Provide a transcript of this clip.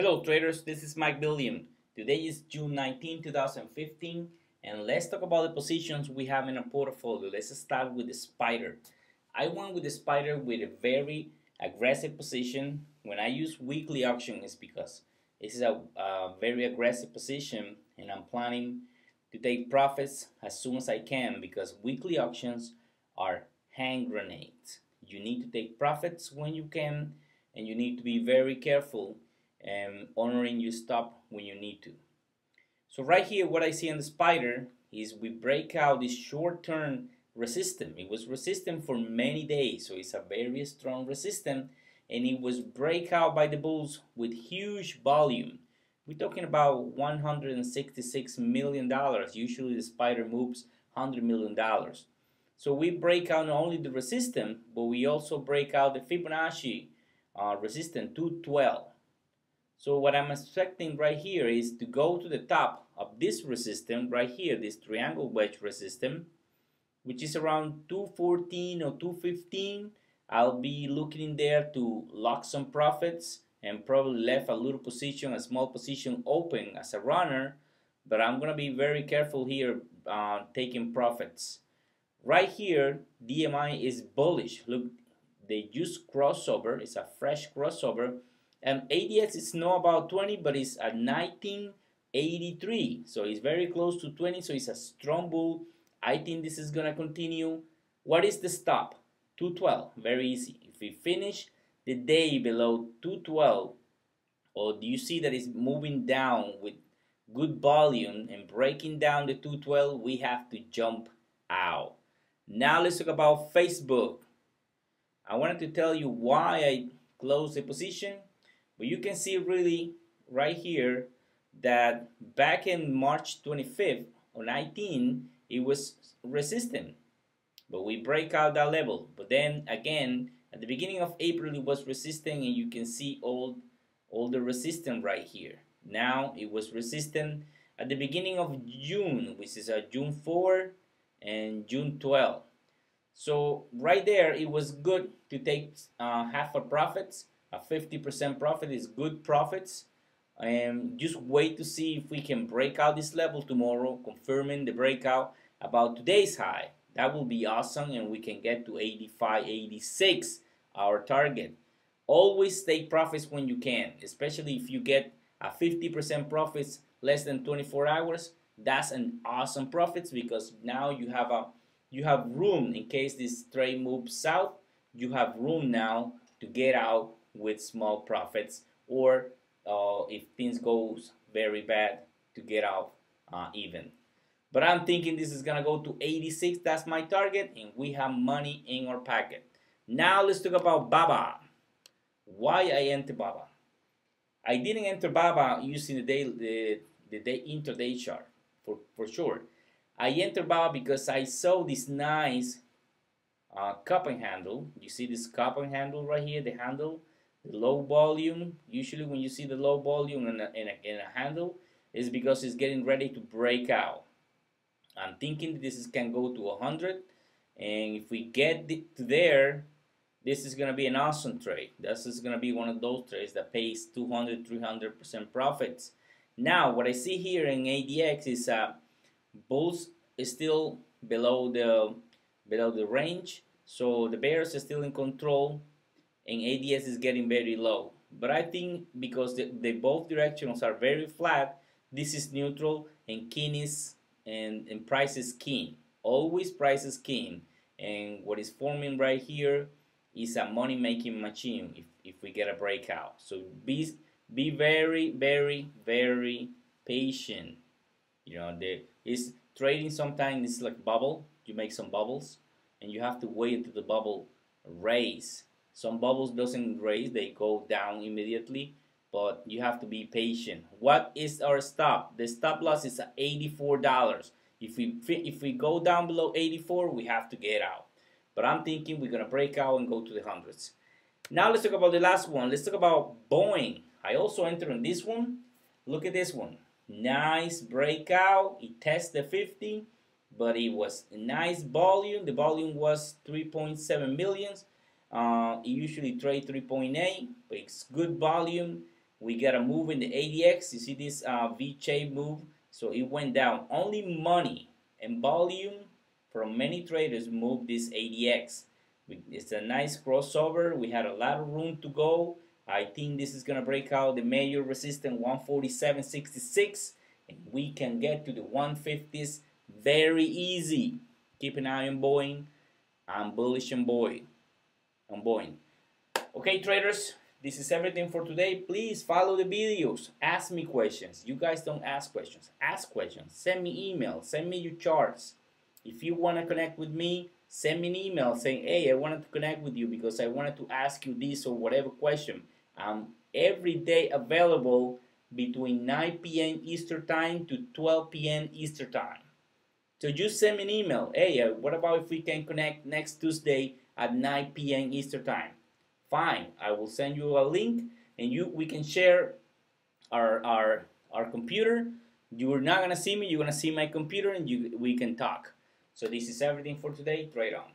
Hello traders, this is Mike Billion. Today is June 19, 2015, and let's talk about the positions we have in our portfolio. Let's start with the spider. I went with the spider with a very aggressive position. When I use weekly auction, it's because this is a very aggressive position, and I'm planning to take profits as soon as I can because weekly auctions are hand grenades. You need to take profits when you can, and you need to be very careful and honoring your stop when you need to. So right here, what I see on the spider is we break out this short-term resistance. It was resistant for many days, so it's a very strong resistance, and it was break out by the bulls with huge volume. We're talking about $166 million. Usually the spider moves $100 million. So we break out not only the resistance, but we also break out the Fibonacci resistance 212. So what I'm expecting right here is to go to the top of this resistance right here, this triangle wedge resistance, which is around 214 or 215. I'll be looking in there to lock some profits and probably left a little position, a small position open as a runner, but I'm going to be very careful here taking profits. Right here, DMI is bullish. Look, they use crossover. It's a fresh crossover. And ADX is not about 20, but it's at 1983. So it's very close to 20. So it's a strong bull. I think this is going to continue. What is the stop? 212. Very easy. If we finish the day below 212, or do you see that it's moving down with good volume and breaking down the 212, we have to jump out. Now let's talk about Facebook. I wanted to tell you why I closed the position. But you can see really right here that back in March 25th or 19, it was resistant. But we break out that level. But then again, at the beginning of April, it was resistant, and you can see all the resistance right here. Now it was resistant at the beginning of June, which is June 4 and June 12. So right there, it was good to take half a profits. A 50% profit is good profits, and just wait to see if we can break out this level tomorrow, confirming the breakout about today's high. That will be awesome, and we can get to 85, 86, our target. Always take profits when you can, especially if you get a 50% profits less than 24 hours. That's an awesome profits because now you have room in case this trade moves south. You have room now to get out with small profits, or if things goes very bad, to get out even. But I'm thinking this is gonna go to 86. That's my target, and we have money in our pocket. Now let's talk about BABA. Why I enter BABA? I didn't enter BABA using the day intraday chart for sure. I entered BABA because I saw this nice cup and handle. You see this cup and handle right here, the handle. The low volume, usually when you see the low volume in a handle, is because it's getting ready to break out. I'm thinking this can go to 100, and if we get to there, this is going to be an awesome trade. This is going to be one of those trades that pays 200, 300% profits. Now, what I see here in ADX is bulls is still below the range, so the bears are still in control, and ADS is getting very low. But I think because the both directions are very flat, this is neutral, and keen is and price is keen. Always price is keen. And what is forming right here is a money making machine if we get a breakout. So be very, very, very patient. You know, is trading sometimes is like bubble. You make some bubbles and you have to wait until the bubble raise. Some bubbles doesn't raise, they go down immediately, but you have to be patient. What is our stop? The stop loss is at $84. If we go down below 84, we have to get out. But I'm thinking we're gonna break out and go to the hundreds. Now let's talk about the last one. Let's talk about Boeing. I also entered on this one. Look at this one. Nice breakout. It tested the 50, but it was a nice volume. The volume was 3.7 million. It usually trade 3.8, but it's good volume. We got a move in the ADX. You see this V-shaped move? So it went down. Only money and volume from many traders moved this ADX. It's a nice crossover. We had a lot of room to go. I think this is going to break out the major resistance 147.66, and we can get to the 150s very easy. Keep an eye on Boeing. I'm bullish on Boeing. Okay, traders, this is everything for today. Please follow the videos. Ask me questions. You guys don't ask questions. Ask questions. Send me emails. Send me your charts. If you want to connect with me, send me an email saying, hey, I wanted to connect with you because I wanted to ask you this or whatever question. I'm every day available between 9 p.m. Eastern Time to 12 p.m. Eastern Time. So just send me an email. Hey, what about if we can connect next Tuesday at 9 p.m. Eastern Time? Fine, I will send you a link and we can share our computer. You're not gonna see me, you're gonna see my computer and we can talk. So this is everything for today. Trade on.